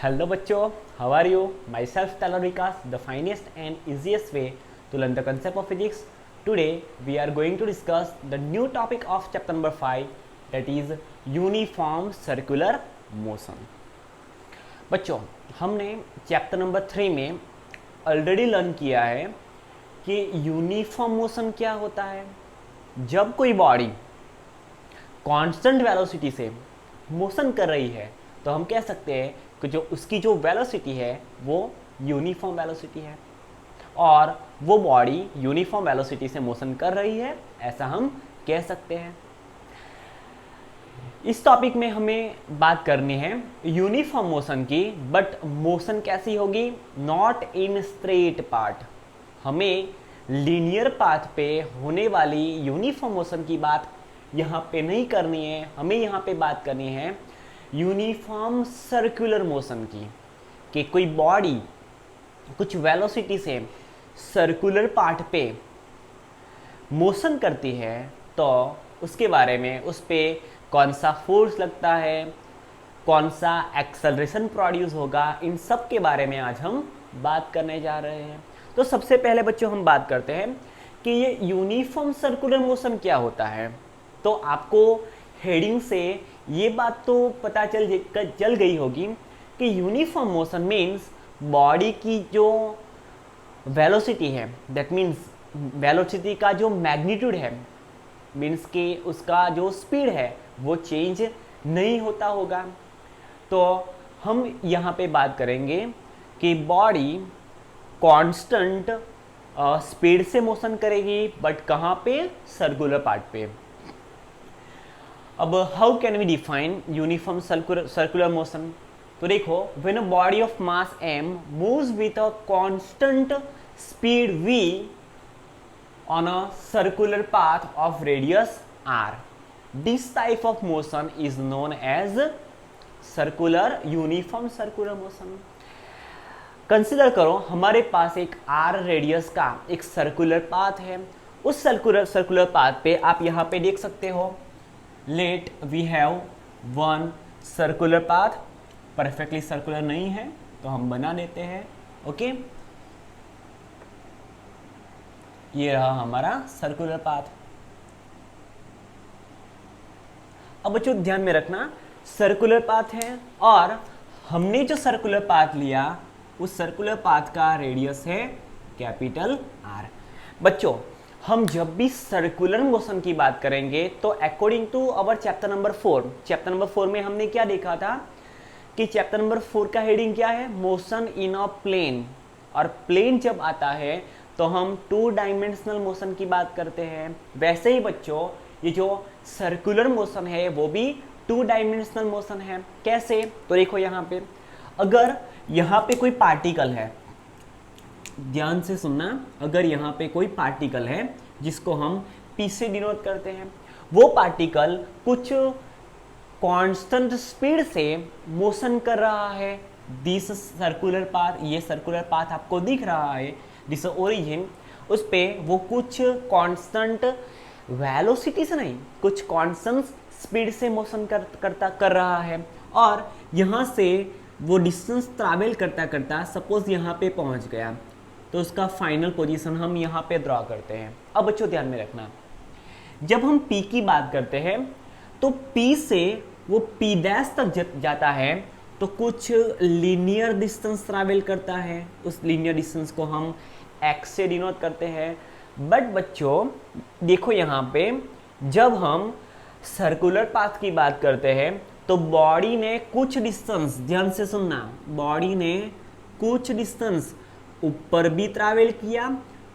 Hello bachcho, how are you? Myself Talar Vikas, the finest and easiest way to learn the concept of physics. Today we are going to discuss the new topic of chapter number 5, that is uniform circular motion. बच्चों, हमने chapter number 3 में already learn किया है कि uniform motion क्या होता है। जब कोई बॉडी कांस्टेंट वेलोसिटी से मोशन कर रही है तो हम कह सकते हैं कि जो उसकी जो वेलोसिटी है वो यूनिफॉर्म वेलोसिटी है, और वो बॉडी यूनिफॉर्म वेलोसिटी से मोशन कर रही है, ऐसा हम कह सकते हैं। इस टॉपिक में हमें बात करनी है यूनिफॉर्म मोशन की, बट मोशन कैसी होगी? Not in straight path. हमें लीनियर पाथ पे होने वाली यूनिफॉर्म मोशन की बात यहाँ पे नहीं करनी है, हमें यहाँ पे बात करनी है यूनिफॉर्म सर्कुलर मोशन की, कि कोई बॉडी कुछ वेलोसिटी से सर्कुलर पार्ट पे मोशन करती है तो उसके बारे में, उस पर कौन सा फोर्स लगता है, कौन सा एक्सेलरेशन प्रोड्यूस होगा, इन सब के बारे में आज हम बात करने जा रहे हैं। तो सबसे पहले बच्चों हम बात करते हैं कि ये यूनिफॉर्म सर्कुलर मोशन क्या होता है। तो आपको हेडिंग से ये बात तो पता चल गई होगी कि यूनिफॉर्म मोशन मीन्स बॉडी की जो वेलोसिटी है, दैट मीन्स वेलोसिटी का जो मैग्नीट्यूड है, मीन्स कि उसका जो स्पीड है वो चेंज नहीं होता होगा। तो हम यहाँ पे बात करेंगे कि बॉडी कांस्टेंट स्पीड से मोशन करेगी, बट कहाँ पे? सर्कुलर पार्ट पे। अब how can we define uniform circular motion? तो देखो, when a body of mass m moves with a constant speed v on a circular path of radius r, this type of motion is known as uniform circular motion. Consider करो हमारे पास एक r radius का एक circular path है। उस circular path पे आप यहाँ पे देख सकते हो, let we have one circular path. Perfectly circular नहीं है तो हम बना देते हैं, ओके। ये रहा हमारा सर्कुलर पाथ। अब बच्चों ध्यान में रखना, सर्कुलर पाथ है और हमने जो सर्कुलर पाथ लिया उस सर्कुलर पाथ का रेडियस है कैपिटल R। बच्चों हम जब भी सर्कुलर मोशन की बात करेंगे तो according to our chapter number 4 में हमने क्या देखा था कि चैप्टर नंबर 4 का हेडिंग क्या है? Motion in a plane. और प्लेन जब आता है तो हम 2 डायमेंशनल मोशन की बात करते हैं। वैसे ही बच्चों ये जो सर्कुलर मोशन है वो भी 2 डायमेंशनल मोशन है। कैसे? तो देखो यहाँ पे, अगर यहाँ पे कोई पार्टिकल है, ध्यान से सुनना, अगर यहाँ पे कोई पार्टिकल है जिसको हम P से डिनोट करते हैं, वो पार्टिकल कुछ कांस्टेंट स्पीड से मोशन कर रहा है। दिस सर्कुलर पाथ, ये सर्कुलर पाथ आपको दिख रहा है, दिस ओरिजिन, उस पे वो कुछ कांस्टेंट वेलोसिटी से नहीं, कुछ कांस्टेंट स्पीड से मोशन कर रहा है। और यहाँ से वो डिस्टेंस ट्रैवल करता करता सपोज यहाँ पे पहुँच गया, तो उसका फाइनल पोजीशन हम यहाँ पे ड्रॉ करते हैं। अब बच्चों ध्यान में रखना, जब हम P की बात करते हैं तो P से वो P डैश तक जाता है तो कुछ लीनियर डिस्टेंस ट्रैवल करता है। उस लीनियर डिस्टेंस को हम x से डिनोट करते हैं। बट बच्चों देखो यहाँ पे, जब हम सर्कुलर पाथ की बात करते हैं तो बॉडी ने कुछ डिस्टेंस, ध्यान से सुनना, बॉडी ने कुछ डिस्टेंस ऊपर भी ट्रैवल किया,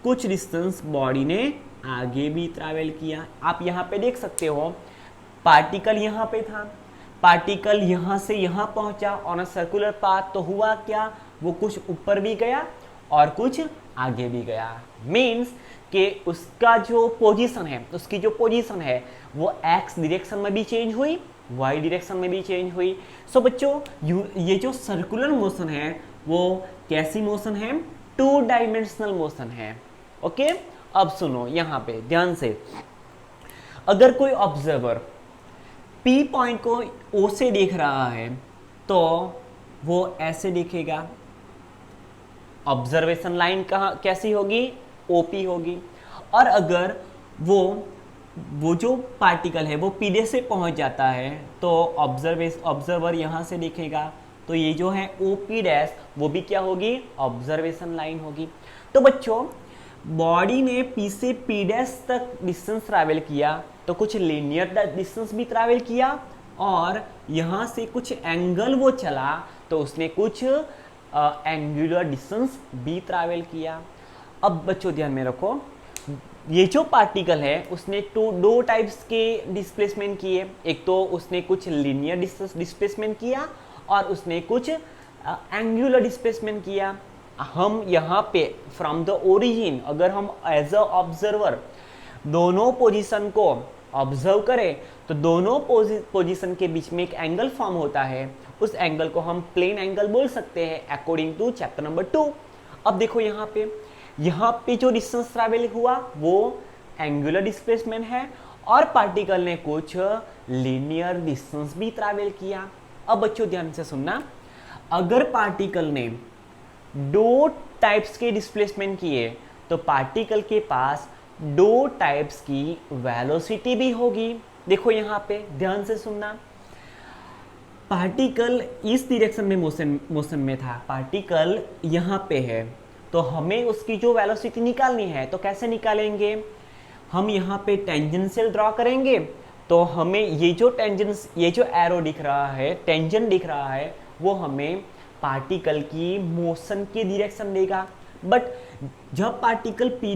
कुछ डिस्टेंस बॉडी ने आगे भी ट्रैवल किया। आप यहाँ पे देख सकते हो, पार्टिकल यहाँ पे था, पार्टिकल यहाँ से यहाँ पहुँचा ऑन अ सर्कुलर पाथ, तो हुआ क्या? वो कुछ ऊपर भी गया और कुछ आगे भी गया। मीन्स कि उसका जो पोजीशन है, उसकी जो पोजीशन है वो x डायरेक्शन में भी चेंज हुई, y डायरेक्शन में भी चेंज हुई। सो बच्चों ये जो सर्कुलर मोशन है वो कैसी मोशन है? 2 डायमेंशनल मोशन है, ओके। अब सुनो यहाँ पे ध्यान से, अगर कोई ऑब्जर्वर P पॉइंट को O से देख रहा है तो वो ऐसे दिखेगा। ऑब्जर्वेशन लाइन कहाँ कैसी होगी? ओपी होगी। और अगर वो जो पार्टिकल है वो पीडे से पहुंच जाता है तो ऑब्जर्वर यहाँ से दिखेगा। तो ये जो है ओपी डैश वो भी क्या होगी? ऑब्जर्वेशन लाइन होगी। तो बच्चों बॉडी ने पी से पी डैश तक डिस्टेंस ट्रैवल किया तो कुछ लीनियर डिस्टेंस भी ट्रैवल किया, और यहाँ से कुछ एंगल वो चला तो उसने कुछ एंगुलर डिस्टेंस भी ट्रैवल किया। अब बच्चों ध्यान में रखो, ये जो पार्टिकल है उसने दो टाइप्स के डिस्प्लेसमेंट किए। एक तो उसने कुछ लीनियर डिस्प्लेसमेंट किया और उसने कुछ एंगुलर डिस्प्लेसमेंट किया। हम यहाँ पे फ्रॉम द ओरिजिन अगर हम एज अ ऑब्जर्वर दोनों पोजीशन को ऑब्जर्व करें तो दोनों पोजीशन के बीच में एक एंगल फॉर्म होता है। उस एंगल को हम प्लेन एंगल बोल सकते हैं अकॉर्डिंग टू चैप्टर नंबर 2। अब देखो यहाँ पे जो डिस्टेंस ट्रैवल हुआ वो एंगुलर डिस्प्लेसमेंट है और पार्टिकल ने कुछ लीनियर डिस्टेंस भी ट्रैवल किया। अब बच्चों ध्यान से सुनना, अगर पार्टिकल ने दो टाइप्स के डिस्प्लेसमेंट किए तो पार्टिकल के पास दो टाइप्स की वेलोसिटी भी होगी। देखो यहाँ पे ध्यान से सुनना, पार्टिकल इस डायरेक्शन में मोशन में था, पार्टिकल यहाँ पे है, तो हमें उसकी जो वेलोसिटी निकालनी है तो कैसे निकालेंगे? हम यहाँ पे टेंजेंशियल ड्रॉ करेंगे तो हमें ये जो एरो दिख रहा है, टेंजेंट दिख रहा है, वो हमें पार्टिकल की मोशन की डायरेक्शन देगा। बट जब पार्टिकल पी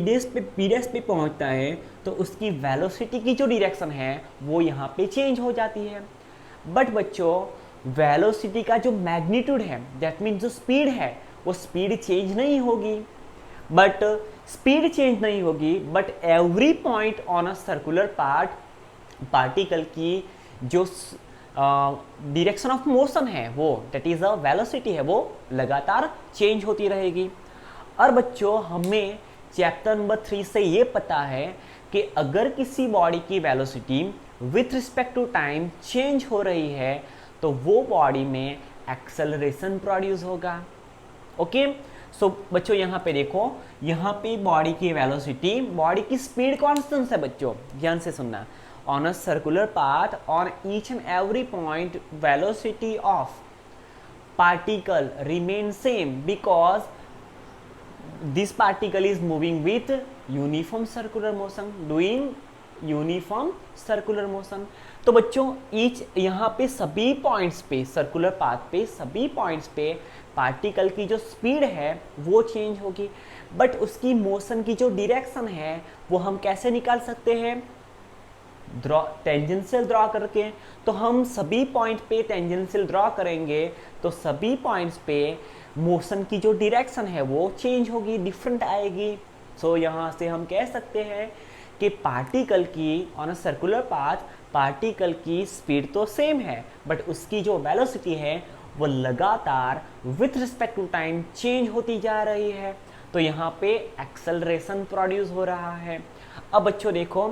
डैश पे पहुंचता है तो उसकी वेलोसिटी की जो डायरेक्शन है वो यहाँ पे चेंज हो जाती है। बट बच्चों वेलोसिटी का जो मैग्नीट्यूड है, दैट मीन्स जो स्पीड है, वो स्पीड चेंज नहीं होगी। बट स्पीड चेंज नहीं होगी but every point on a circular particle की जो डायरेक्शन ऑफ मोशन है वो दैट इज अ वेलोसिटी है वो लगातार चेंज होती रहेगी। और बच्चों हमें चैप्टर नंबर 3 से ये पता है कि अगर किसी बॉडी की velocity with respect to time change हो रही है तो वो बॉडी में एक्सेलरेशन प्रोड्यूस होगा। ओके सो बच्चों यहाँ पे देखो, यहाँ पे बॉडी की वेलोसिटी, बॉडी की स्पीड कांस्टेंट है बच्चों, ध्यान से सुनना। On a circular path on each and every point velocity of particle remain same because this particle is moving with uniform circular motion, doing uniform circular motion। तो बच्चों each यहाँ पे सभी पॉइंट्स पे सर्कुलर पाथ पे सभी points पे particle की जो स्पीड है वो चेंज होगी, बट उसकी मोशन की जो डायरेक्शन है वो हम कैसे निकाल सकते हैं? टेंजेंशियल ड्रॉ करके। तो हम सभी पॉइंट पे टेंजेंशियल ड्रॉ करेंगे तो सभी पॉइंट्स पे मोशन की जो डायरेक्शन है वो चेंज होगी, डिफरेंट आएगी। सो यहाँ से हम कह सकते हैं कि पार्टिकल की on a circular path particle की स्पीड तो सेम है बट उसकी जो वेलोसिटी है वो लगातार with respect to time change होती जा रही है। तो यहाँ पे एक्सेलरेशन प्रोड्यूस हो रहा है। अब बच्चों देखो,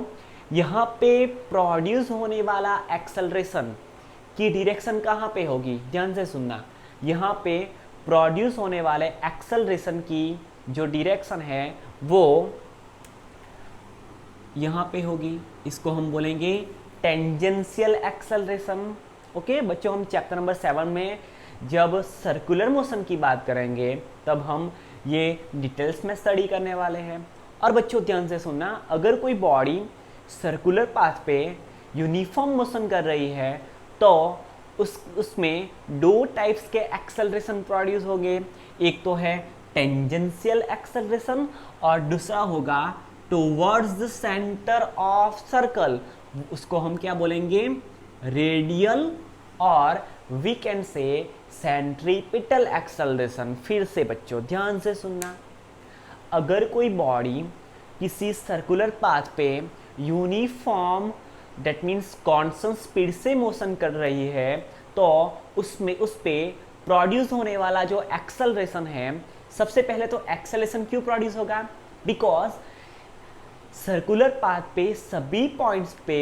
यहाँ पे प्रोड्यूस होने वाला एक्सेलरेशन की डायरेक्शन कहाँ पे होगी? ध्यान से सुनना, यहाँ पे प्रोड्यूस होने वाले एक्सेलरेशन की जो डायरेक्शन है वो यहाँ पे होगी, इसको हम बोलेंगे टेंजेंशियल एक्सेलरेशन। ओके बच्चों, हम चैप्टर नंबर 7 में जब सर्कुलर मोशन की बात करेंगे तब हम ये डिटेल्स में स्टडी करने वाले हैं। और बच्चों ध्यान से सुनना, अगर कोई बॉडी सर्कुलर पाथ पे यूनिफॉर्म मोशन कर रही है तो उसमें दो टाइप्स के एक्सेलरेशन प्रोड्यूस होंगे। एक तो है टेंजेंशियल एक्सेलरेशन और दूसरा होगा towards the centre of circle, उसको हम क्या बोलेंगे? रेडियल, और we can say centripetal acceleration. फिर से बच्चों ध्यान से सुनना, अगर कोई बॉडी किसी सर्कुलर पाथ पे uniform that means constant speed से मोशन कर रही है तो उसमें उस पे प्रोड्यूस होने वाला जो एक्सेलरेशन है, सबसे पहले तो एक्सेलरेशन क्यों प्रोड्यूस होगा? बिकॉज सर्कुलर पाथ पे सभी पॉइंट्स पे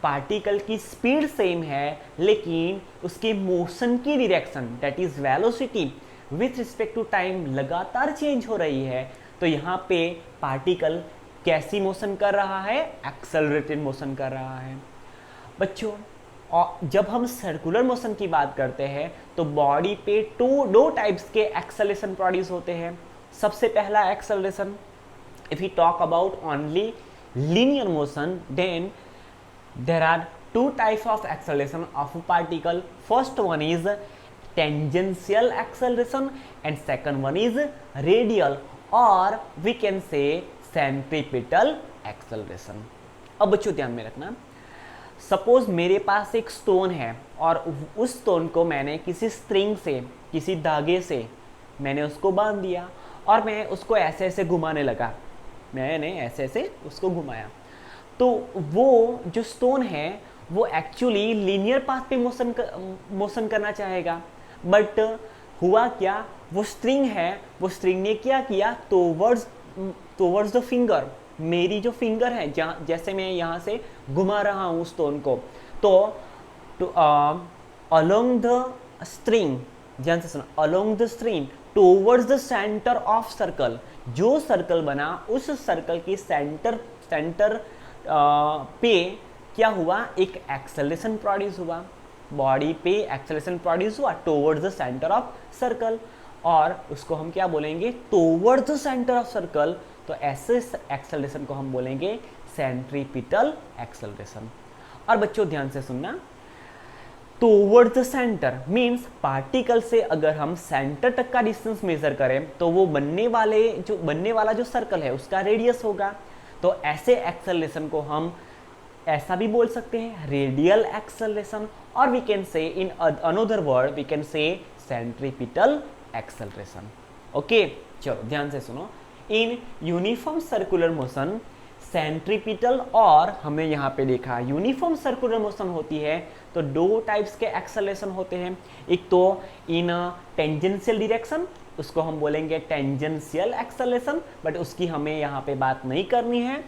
पार्टिकल की स्पीड सेम है लेकिन उसके मोशन की direction that is velocity with respect to time लगातार चेंज हो रही है, तो यहाँ पे पार्टिकल कैसी मोशन कर रहा है? एक्सेलरेटेड मोशन कर रहा है। बच्चों, और जब हम सर्कुलर मोशन की बात करते हैं तो बॉडी पे दो टाइप्स के एक्सेलरेशन प्रोड्यूस होते हैं। सबसे पहला acceleration, if you talk about only linear motion, then there are two types of acceleration of a particle. First one is tangential acceleration and second one is radial, or we can say centripetal acceleration. अब बच्चों ध्यान में रखना, suppose मेरे पास एक stone है और उस स्टोन को मैंने किसी स्ट्रिंग से, किसी धागे से मैंने उसको बांध दिया और मैं उसको ऐसे ऐसे घुमाने लगा, मैंने ऐसे ऐसे उसको घुमाया, तो वो जो स्टोन है वो एक्चुअली लीनियर पाथ पे मोशन करना चाहेगा, बट हुआ क्या, वो स्ट्रिंग है, वो स्ट्रिंग ने क्या किया, टुवर्ड्स द फिंगर, मेरी जो फिंगर है जहाँ, जैसे मैं यहाँ से घुमा रहा हूँ स्टोन को, तो अलोंग द स्ट्रिंग, ध्यान से सुनो, along the string towards the centre of circle, जो सर्कल बना उस सर्कल की सेंटर पे क्या हुआ, एक एक्सेलरेशन प्रोड्यूस हुआ, बॉडी पे एक्सेलरेशन प्रोड्यूस हुआ towards the centre of circle, और उसको हम क्या बोलेंगे, towards the centre of circle, तो ऐसे एक्सेलरेशन को हम बोलेंगे सेंट्रीपिटल एक्सेलरेशन। और बच्चों ध्यान से सुनना, towards the centre means particle से अगर हम सेंटर तक का डिस्टेंस मेजर करें तो वो बनने वाला जो सर्कल है उसका रेडियस होगा, तो ऐसे एक्सेलरेशन को हम ऐसा भी बोल सकते हैं रेडियल एक्सेलरेशन, और we can say in another word we can say centripetal acceleration. Okay, चलो ध्यान से सुनो, in uniform circular motion centripetal, और हमने यहाँ पे देखा यूनिफॉर्म सर्कुलर मोशन होती है तो दो टाइप्स के एक्सेलरेशन होते हैं, एक तो इन टेंजेंशियल डायरेक्शन, उसको हम बोलेंगे टेंजेंशियल एक्सेलरेशन, बट उसकी हमें यहाँ पे बात नहीं करनी है।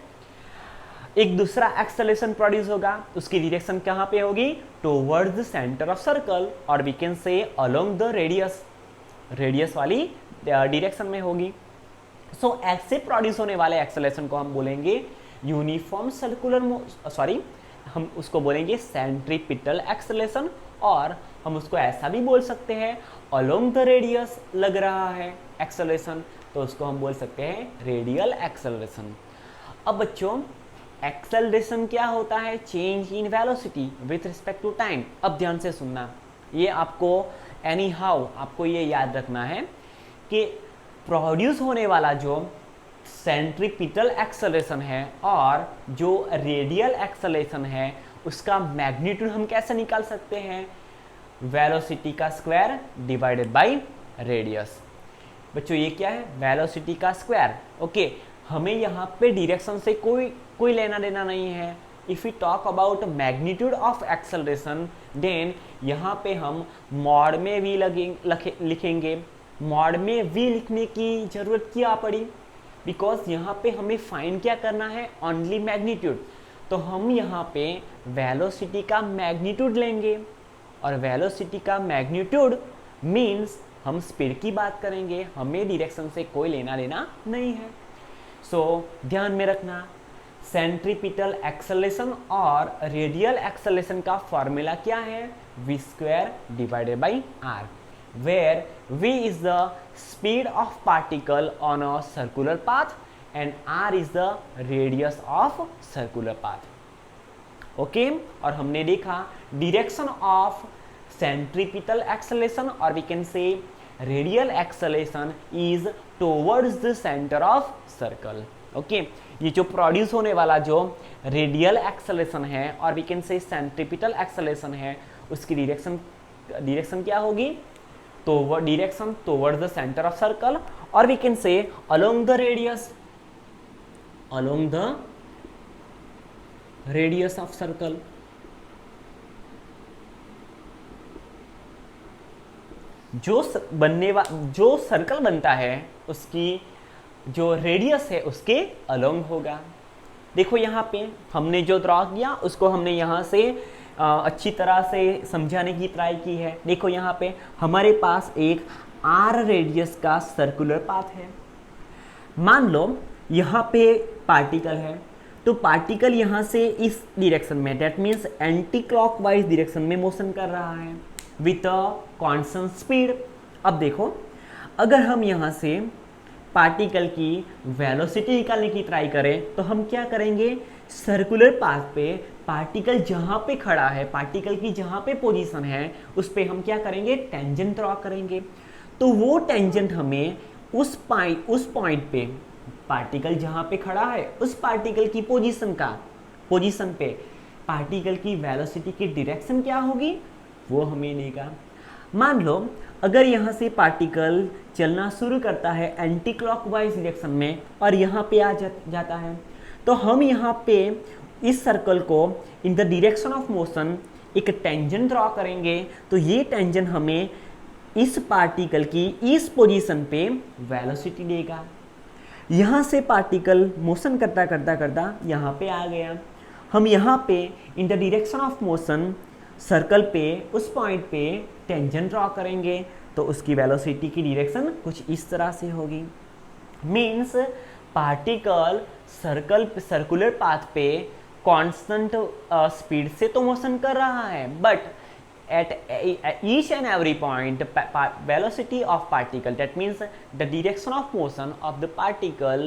एक दूसरा एक्सेलरेशन प्रोड्यूस होगा, उसकी डायरेक्शन कहाँ पे होगी, towards the centre of circle, और we can say along the radius वाली डायरेक्शन में होगी। सो ऐसे प्रोड्यूस होने वाले एक्सेलरेशन को हम बोलेंगे यूनिफॉर्म सर्कुलर हम उसको बोलेंगे सेंट्रीपिटल एक्सेलरेशन, और हम उसको ऐसा भी बोल सकते हैं अलोंग द रेडियस लग रहा है एक्सेलरेशन, तो उसको हम बोल सकते हैं रेडियल एक्सेलरेशन। अब बच्चों, एक्सेलरेशन क्या होता है, change in velocity with respect to time. अब ध्यान से सुनना, ये आपको आपको ये याद रखना है कि प्रोड्यूस होने वाला जो सेंट्रीपिटल एक्सेलरेशन है और जो रेडियल एक्सेलरेशन है उसका मैग्नीट्यूड हम कैसे निकाल सकते हैं, वेलोसिटी का स्क्वायर डिवाइडेड बाय रेडियस। बच्चों ये क्या है, वेलोसिटी का स्क्वायर। ओके, हमें यहाँ पे डायरेक्शन से कोई लेना देना नहीं है। If you talk about magnitude of acceleration then यहाँ पे हम मॉड में वी लिखेंगे। मॉड में वी लिखने की जरूरत क्या पड़ी, बिकॉज यहाँ पे हमें फाइंड क्या करना है, ओनली मैग्नीट्यूड, तो हम यहाँ पे वेलोसिटी का मैग्नीट्यूड लेंगे, और वेलोसिटी का मैग्नीट्यूड मीन्स हम स्पीड की बात करेंगे, हमें डायरेक्शन से कोई लेना देना नहीं है। सो ध्यान में रखना, सेंट्रीपिटल एक्सेलरेशन और रेडियल एक्सेलरेशन का फॉर्मूला क्या है, v square divided by r, where v is the speed of particle on a circular path and r is the radius of circular path. Okay, और हमने देखा डायरेक्शन ऑफ सेंट्रीपिटल एक्सेलरेशन और we can say radial acceleration is towards the centre of circle. Okay, ये जो produce होने वाला जो radial acceleration है और we can say centripetal acceleration है उसकी डायरेक्शन क्या होगी, तो वो direction towards the centre of circle, और we can say along the radius of circle. जो सर्कल बनता है उसकी जो रेडियस है उसके अलोंग होगा। देखो यहाँ पे हमने जो ड्रॉ किया उसको हमने यहाँ से अच्छी तरह से समझाने की ट्राई की है। देखो यहाँ पे हमारे पास एक आर रेडियस का सर्कुलर पाथ है। मान लो यहाँ पे पार्टिकल है, तो पार्टिकल यहाँ से इस डायरेक्शन में, that means anti clockwise direction में मोशन कर रहा है विथ अ कांस्टेंट स्पीड। अब देखो अगर हम यहाँ से पार्टिकल की वेलोसिटी निकालने की ट्राई करें तो हम क्या करेंगे, सर्कुलर पाथ पे पार्टिकल जहाँ पे खड़ा है, पार्टिकल की जहाँ पे पोजीशन है उस पे हम क्या करेंगे, टेंजेंट ड्रॉ करेंगे। तो वो टेंजेंट हमें उस पॉइंट पे, पार्टिकल जहाँ पे खड़ा है उस पार्टिकल की पोजीशन पे पार्टिकल की वेलोसिटी की डायरेक्शन क्या होगी वो हमें देगा। मान लो अगर यहाँ से पार्टिकल चलना शुरू करता है एंटी क्लॉकवाइज डायरेक्शन में और यहाँ पे आ जाता है, तो हम यहाँ पे इस सर्कल को in the direction of motion एक टेंजेंट ड्रॉ करेंगे। तो ये टेंजेंट हमें इस पार्टिकल की इस पोजीशन पे वेलोसिटी देगा। यहाँ से पार्टिकल मोशन करता यहाँ पे आ गया। हम यहाँ पे in the direction of motion circle पे उस पॉइंट पे टेंजेंट ड्रॉ करेंगे, तो उसकी वेलोसिटी की डायरेक्शन कुछ इस तरह से होगी। मीन्स पार्टिकल सर्कुलर पाथ पे कांस्टेंट स्पीड से तो मोशन कर रहा है, but at each and every point velocity of particle, that means the direction of motion of the particle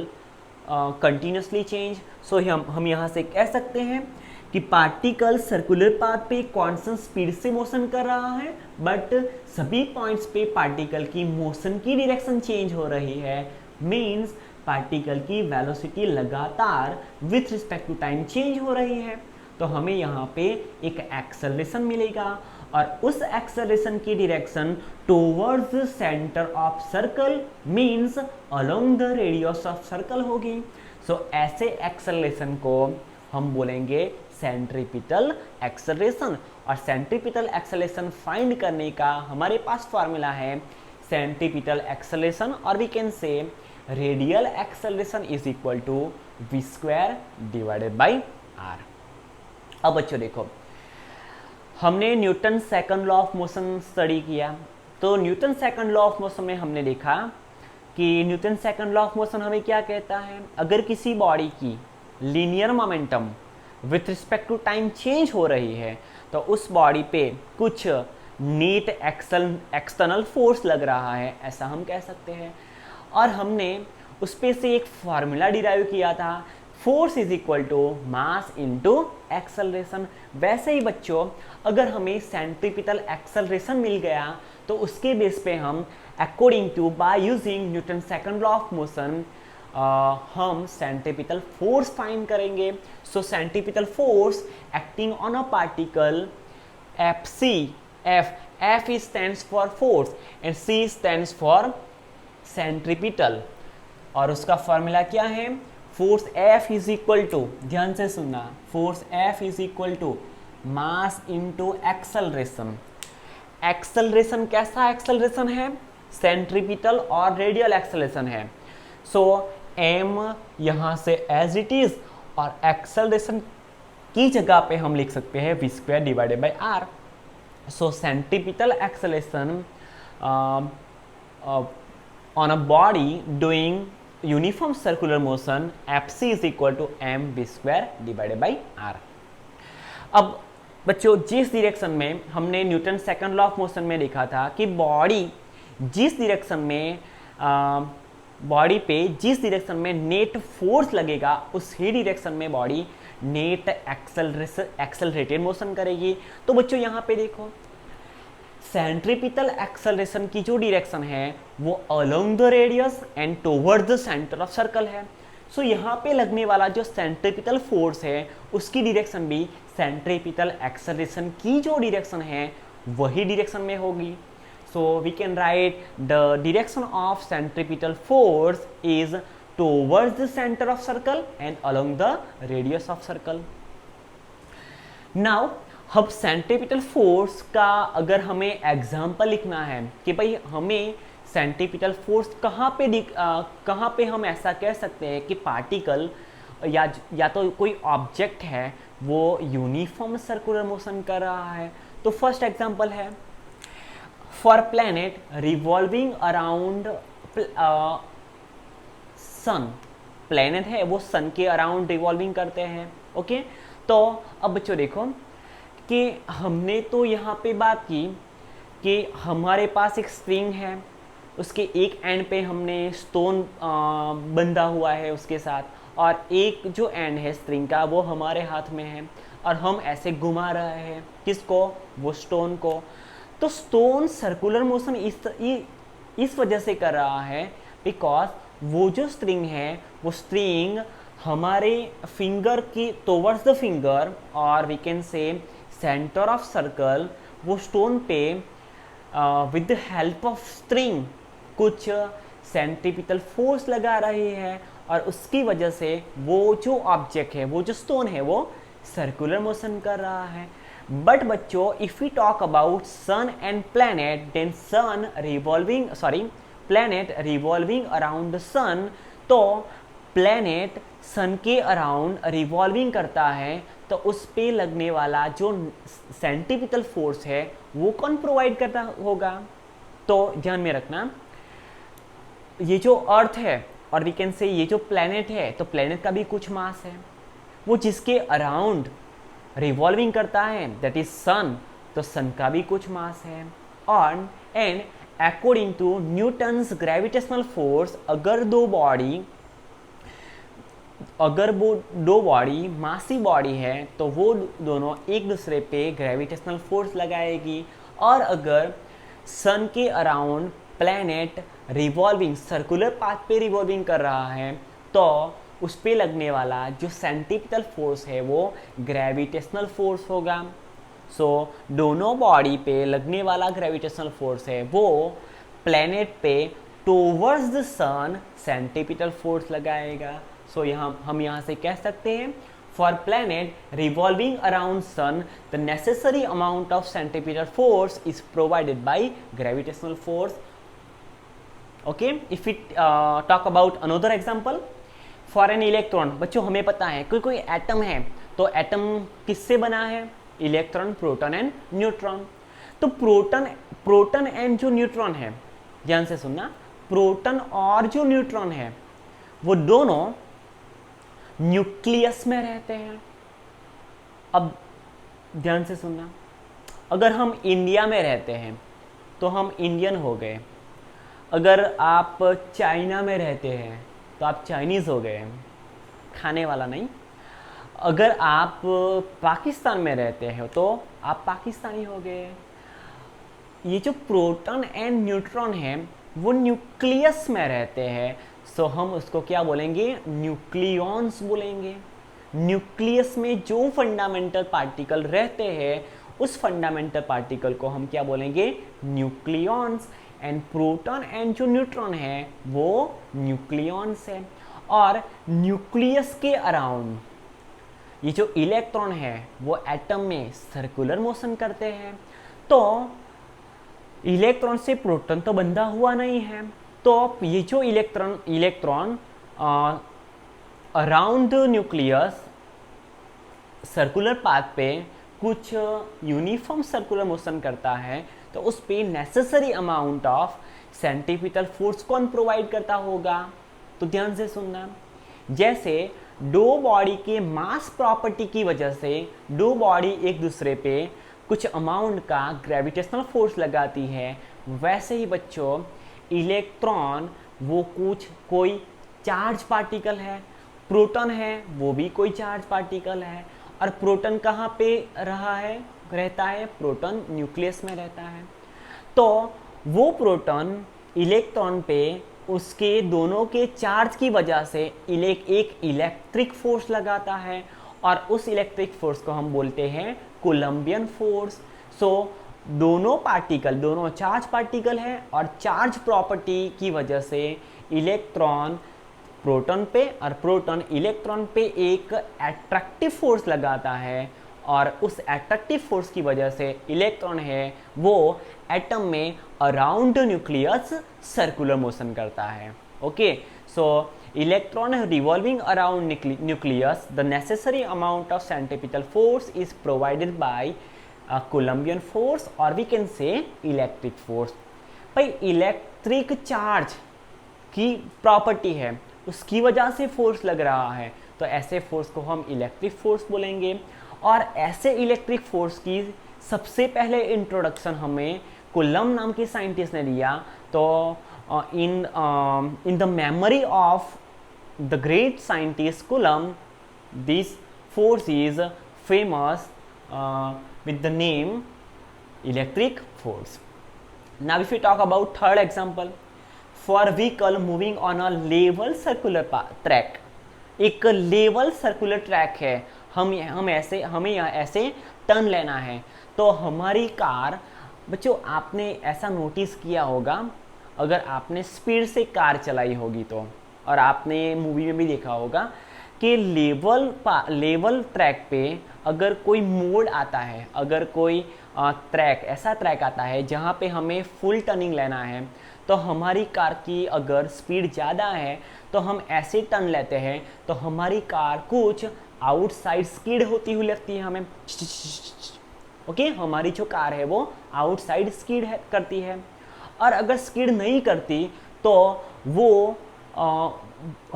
continuously change. So हम यहाँ से कह सकते हैं कि पार्टिकल सर्कुलर पाथ पे कांस्टेंट स्पीड से मोशन कर रहा है, बट सभी पॉइंट्स पे पार्टिकल की मोशन की डायरेक्शन चेंज हो रही है। मीन्स पार्टिकल की वेलोसिटी लगातार with respect to time change हो रही है। तो हमें यहाँ पे एक एक्सेलरेशन मिलेगा और उस एक्सेलरेशन की direction towards the centre of circle means along the radius of circle होगी। सो ऐसे एक्सेलरेशन को हम बोलेंगे सेंट्रीपिटल एक्सेलरेशन। और सेंट्रीपिटल एक्सेलरेशन फाइंड करने का हमारे पास फॉर्मूला है सेंट्रीपिटल एक्सेलरेशन, और we can say radial acceleration is equal to v square divided by r। अब बच्चों देखो, हमने Newton second law of motion study किया, तो Newton second law of motion में हमने देखा कि Newton second law of motion हमें क्या कहता है, अगर किसी बॉडी की linear momentum with respect to time change हो रही है तो उस बॉडी पे कुछ नेट एक्सटर्नल फोर्स लग रहा है, ऐसा हम कह सकते हैं। और हमने उस पे से एक फार्मूला डिराइव किया था, force is equal to mass into acceleration. वैसे ही बच्चों अगर हमें सेंट्रीपिटल एक्सेलरेशन मिल गया तो उसके बेस पे हम according to by using Newton second law of motion हम सेंट्रीपिटल फोर्स फाइंड करेंगे। So centripetal force acting on a particle FC, F stands for force and C stands for centripetal, और उसका formula क्या है, force F is equal to, ध्यान से सुनना, force F is equal to mass into acceleration. Acceleration कैसा acceleration है, centripetal और रेडियल एक्सेलरेशन है। सो m यहाँ से एज इट इज और एक्सेलरेशन की जगह पे हम लिख सकते हैं v square divided by r। So centripetal acceleration on a body doing uniform circular motion FC is equal to mv square divided by r। अब बच्चों जिस डायरेक्शन में हमने Newton second law of motion में देखा था कि बॉडी जिस डायरेक्शन में बॉडी पे जिस डायरेक्शन में नेट फोर्स लगेगा उस ही डायरेक्शन में बॉडी नेट एक्सेलरेटेड मोशन करेगी। तो बच्चों यहाँ पे देखो सेंट्रीपिटल एक्सेलरेशन की जो डायरेक्शन है वो along the radius and towards the centre of circle है। सो यहाँ पे लगने वाला जो सेंट्रीपिटल फोर्स है उसकी डायरेक्शन भी सेंट्रीपिटल एक्सेलरेशन की जो डायरेक्शन है वही डायरेक्शन में होगी। So we can write the direction of centripetal force is towards the centre of circle and along the radius of circle. Now अब सेंट्रीपिटल फोर्स का अगर हमें एग्जाम्पल लिखना है कि भाई हमें सेंट्रीपिटल फोर्स कहाँ पे हम ऐसा कह सकते हैं कि पार्टिकल या तो कोई ऑब्जेक्ट है वो यूनिफॉर्म सर्कुलर मोशन कर रहा है। तो फर्स्ट एग्जांपल है for planet revolving around sun. Planet है वो सन के अराउंड रिवॉल्विंग करते हैं। ओके, तो अब बच्चों देखो कि हमने तो यहाँ पे बात की कि हमारे पास एक स्ट्रिंग है, उसके एक एंड पे हमने स्टोन बंधा हुआ है उसके साथ, और एक जो एंड है स्ट्रिंग का वो हमारे हाथ में है और हम ऐसे घुमा रहे हैं किसको, वो स्टोन को। तो स्टोन सर्कुलर मोशन इस वजह से कर रहा है बिकॉज वो जो स्ट्रिंग है वो स्ट्रिंग हमारे फिंगर की टुवर्ड्स द फिंगर और we can say centre of circle वो स्टोन पे with the help of string कुछ सेंट्रीपिटल फोर्स लगा रही है और उसकी वजह से वो जो ऑब्जेक्ट है, वो जो स्टोन है, वो सर्कुलर मोशन कर रहा है। बट बच्चों if we talk about sun and planet, then sun revolving planet revolving around the sun, तो प्लैनेट सन के अराउंड रिवॉल्विंग करता है, तो उस पे लगने वाला जो सेंट्रीपिटल फोर्स है वो कौन प्रोवाइड करता होगा। तो ध्यान में रखना, ये जो अर्थ है और वी कैन से ये जो प्लैनेट है, तो प्लैनेट का भी कुछ मास है, वो जिसके अराउंड रिवॉल्विंग करता है दैट इज सन, तो सन का भी कुछ मास है। और and according to Newton's gravitational force, अगर वो दो बॉडी मासी बॉडी है तो वो दोनों एक दूसरे पे ग्रेविटेशनल फोर्स लगाएगी, और अगर सन के around planet revolving circular path पे रिवॉल्विंग कर रहा है तो उस पे लगने वाला जो सेंट्रीपिटल फोर्स है वो ग्रेविटेशनल फोर्स होगा। सो दोनों बॉडी पे लगने वाला ग्रेविटेशनल फोर्स है वो प्लैनेट पे towards the sun centripetal force लगाएगा। सो हम यहाँ से कह सकते हैं for planet revolving around sun the necessary amount of centripetal force is provided by gravitational force. Okay, if it talk about another example for an electron, बच्चों हमें पता है कोई एटम है, तो एटम किससे बना है, इलेक्ट्रॉन, प्रोटॉन एंड न्यूट्रॉन। तो प्रोटॉन एंड जो न्यूट्रॉन है, ध्यान से सुनना, प्रोटॉन और जो न्यूट्रॉन है वो दोनों न्यूक्लियस में रहते हैं। अब ध्यान से सुनना, अगर हम इंडिया में रहते हैं तो हम इंडियन हो गए, अगर आप चाइना में रहते हैं तो आप चाइनीज़ हो गए, खाने वाला नहीं। अगर आप पाकिस्तान में रहते हो तो आप पाकिस्तानी हो गए। ये जो प्रोटॉन एंड न्यूट्रॉन है वो न्यूक्लियस में रहते हैं, सो हम उसको क्या बोलेंगे, न्यूक्लियॉन्स बोलेंगे। न्यूक्लियस में जो फंडामेंटल पार्टिकल रहते हैं उस फंडामेंटल पार्टिकल को हम क्या बोलेंगे, न्यूक्लियॉन्स। एंड प्रोटॉन एंड जो न्यूट्रॉन है वो न्यूक्लियॉन्स है। और न्यूक्लियस के अराउंड ये जो इलेक्ट्रॉन है वो एटम में सर्कुलर मोशन करते हैं। तो इलेक्ट्रॉन से प्रोटॉन तो बंधा हुआ नहीं है, तो ये जो electron around nucleus circular path पे कुछ यूनिफॉर्म सर्कुलर मोशन करता है, तो उस पे necessary amount of centripetal force कौन प्रोवाइड करता होगा। तो ध्यान से सुनना, जैसे दो बॉडी के मास प्रॉपर्टी की वजह से दो बॉडी एक दूसरे पे कुछ अमाउंट का ग्रेविटेशनल फोर्स लगाती है, वैसे ही बच्चों इलेक्ट्रॉन वो कोई चार्ज पार्टिकल है, प्रोटॉन है वो भी कोई चार्ज पार्टिकल है। और प्रोटॉन कहाँ पे रहता है, प्रोटॉन न्यूक्लियस में रहता है। तो वो प्रोटॉन इलेक्ट्रॉन पे उसके दोनों के चार्ज की वजह से एक इलेक्ट्रिक फोर्स लगाता है, और उस इलेक्ट्रिक फोर्स को हम बोलते हैं कोलम्बियन फोर्स। सो दोनों चार्ज पार्टिकल हैं, और चार्ज प्रॉपर्टी की वजह से इलेक्ट्रॉन प्रोटॉन पे और प्रोटॉन इलेक्ट्रॉन पे एक अट्रैक्टिव फोर्स लगाता है, और उस अट्रैक्टिव फोर्स की वजह से इलेक्ट्रॉन है वो एटम में अराउंड न्यूक्लियस सर्कुलर मोशन करता है। Okay, so electron revolving around nucleus, the necessary amount of centripetal force is provided by a Coulombian force, or we can say electric force. भाई electric charge की property है, उसकी वजह से force लग रहा है, तो ऐसे फोर्स को हम इलेक्ट्रिक फोर्स बोलेंगे। और ऐसे इलेक्ट्रिक फोर्स की सबसे पहले इंट्रोडक्शन हमें कुलम नाम के साइंटिस्ट ने दिया। तो in the memory of the great scientist Coulomb, this force is famous with the name electric force. Now if we talk about third example, for vehicle moving on a level circular track, एक level circular track है, हमें यहाँ ऐसे turn लेना है। तो हमारी car, बच्चों आपने ऐसा नोटिस किया होगा, अगर आपने स्पीड से कार चलाई होगी तो, और आपने मूवी में भी देखा होगा कि लेवल ट्रैक पे अगर कोई मोड़ आता है, अगर कोई ऐसा ट्रैक आता है जहाँ पे हमें फुल टर्निंग लेना है, तो हमारी कार की अगर स्पीड ज़्यादा है तो हम ऐसे टर्न लेते हैं, तो हमारी कार कुछ आउटसाइड स्किड होती हुई लगती है हमें। ओके, हमारी जो कार है वो आउटसाइड स्किड करती है। और अगर स्किड नहीं करती तो वो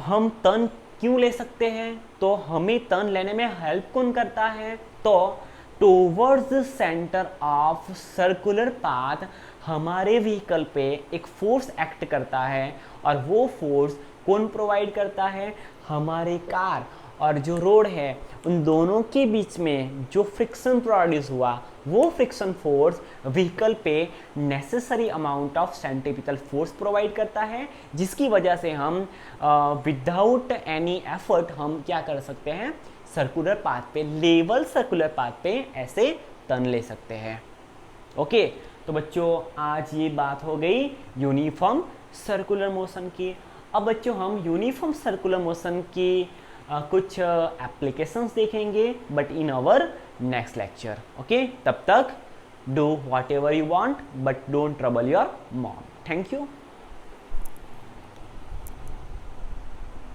हम टर्न क्यों ले सकते हैं? तो हमें टर्न लेने में हेल्प कौन करता है? तो towards the centre of circular path हमारे व्हीकल पे एक फोर्स एक्ट करता है, और वो फोर्स कौन प्रोवाइड करता है? हमारी कार और जो रोड है, उन दोनों के बीच में जो फ्रिक्शन प्रोड्यूस हुआ, वो फ्रिक्शन फोर्स व्हीकल पे necessary amount of centripetal force provide करता है, जिसकी वजह से हम विदाउट एनी एफर्ट हम क्या कर सकते हैं? सर्कुलर पाथ पे, लेवल सर्कुलर पाथ पे ऐसे टर्न ले सकते हैं। ओके, तो बच्चों आज ये बात हो गई यूनिफॉर्म सर्कुलर मोशन की। अब बच्चों हम यूनिफॉर्म सर्कुलर मोशन की कुछ एप्लीकेशंस देखेंगे, but in our next lecture. Okay, तब तक do whatever you want, but don't trouble your mom. Thank you.